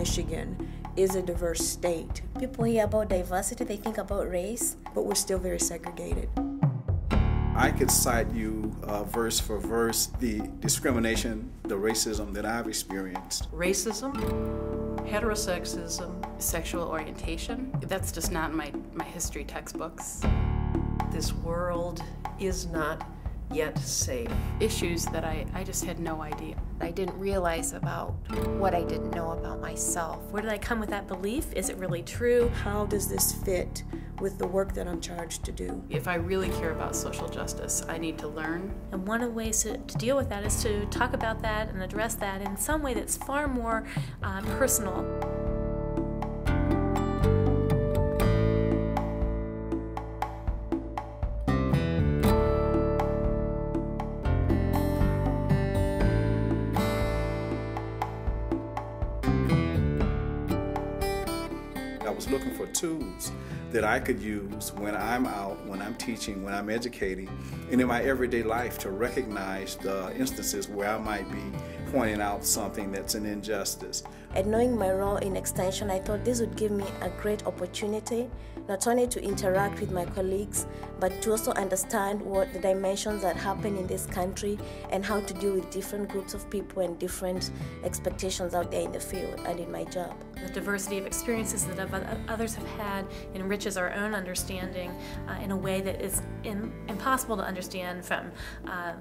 Michigan is a diverse state. People hear about diversity, they think about race. But we're still very segregated. I could cite you verse for verse the discrimination, the racism that I've experienced. Racism, heterosexism, sexual orientation. That's just not in my history textbooks. this world is not yet safe. Issues that I just had no idea. I didn't realize about what I didn't know about myself. Where did I come with that belief? Is it really true? How does this fit with the work that I'm charged to do? If I really care about social justice, I need to learn. And one of the ways to deal with that is to talk about that and address that in some way that's far more personal. I was looking for tools that I could use when I'm out, when I'm teaching, when I'm educating, and in my everyday life to recognize the instances where I might be pointing out something that's an injustice. And knowing my role in Extension, I thought this would give me a great opportunity, not only to interact with my colleagues, but to also understand what the dimensions that happen in this country and how to deal with different groups of people and different expectations out there in the field and in my job. The diversity of experiences that others have had enriches our own understanding in a way that is impossible to understand from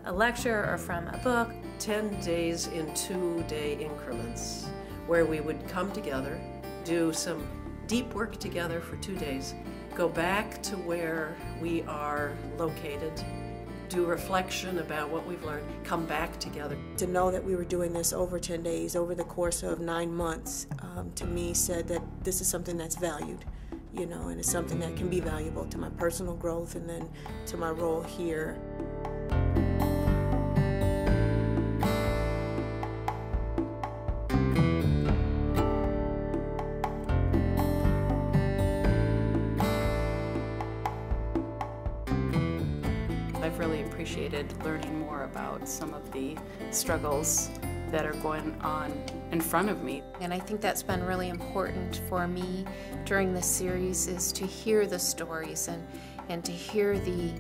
a lecture or from a book. 10 days in 2-day increments where we would come together, do some deep work together for 2 days, go back to where we are located, do reflection about what we've learned, come back together. To know that we were doing this over 10 days, over the course of 9 months, to me said that this is something that's valued, you know, and it's something that can be valuable to my personal growth and then to my role here. I've really appreciated learning more about some of the struggles that are going on in front of me. And I think that's been really important for me during this series, is to hear the stories and to hear the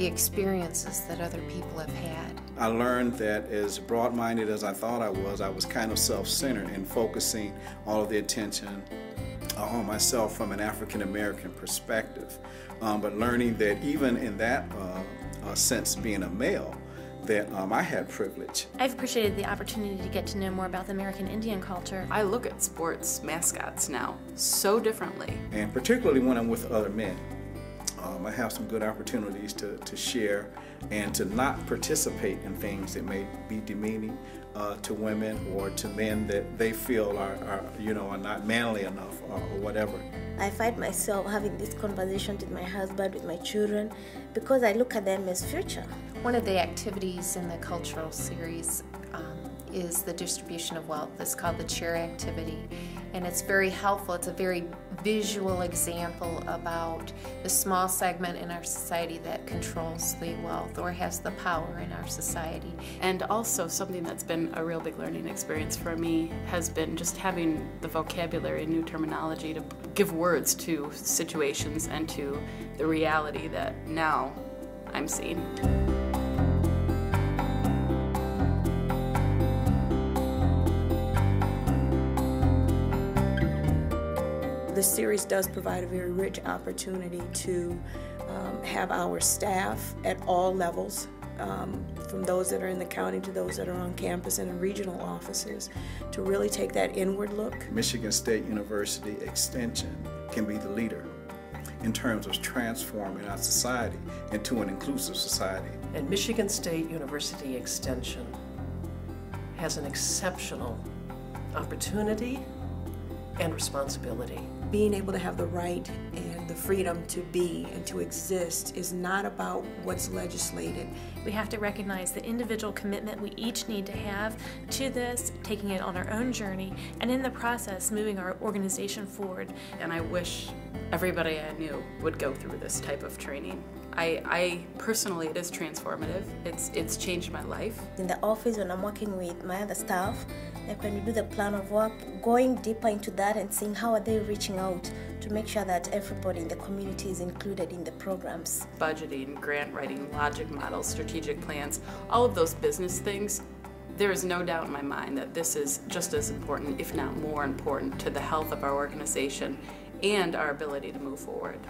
experiences that other people have had. I learned that as broad-minded as I thought I was kind of self-centered in focusing all of the attention on myself from an African-American perspective. But learning that even in that sense, being a male, that I had privilege. I've appreciated the opportunity to get to know more about the American Indian culture. I look at sports mascots now so differently. And particularly when I'm with other men. I have some good opportunities to share and to not participate in things that may be demeaning to women or to men that they feel are not manly enough or whatever. I find myself having this conversation with my husband, with my children, because I look at them as future. One of the activities in the cultural series is the distribution of wealth. It's called the chair activity, and it's very helpful. It's a very visual example about the small segment in our society that controls the wealth or has the power in our society. And also something that's been a real big learning experience for me has been just having the vocabulary and new terminology to give words to situations and to the reality that now I'm seeing. This series does provide a very rich opportunity to have our staff at all levels, from those that are in the county to those that are on campus and in regional offices, to really take that inward look. Michigan State University Extension can be the leader in terms of transforming our society into an inclusive society. And Michigan State University Extension has an exceptional opportunity and responsibility. Being able to have the right and the freedom to be and to exist is not about what's legislated. We have to recognize the individual commitment we each need to have to this, taking it on our own journey, and in the process moving our organization forward. And I wish everybody I knew would go through this type of training. I personally, it is transformative. It's changed my life. In the office, when I'm working with my other staff, like when we do the plan of work, going deeper into that and seeing how are they reaching out to make sure that everybody in the community is included in the programs. Budgeting, grant writing, logic models, strategic plans, all of those business things, there is no doubt in my mind that this is just as important, if not more important, to the health of our organization and our ability to move forward.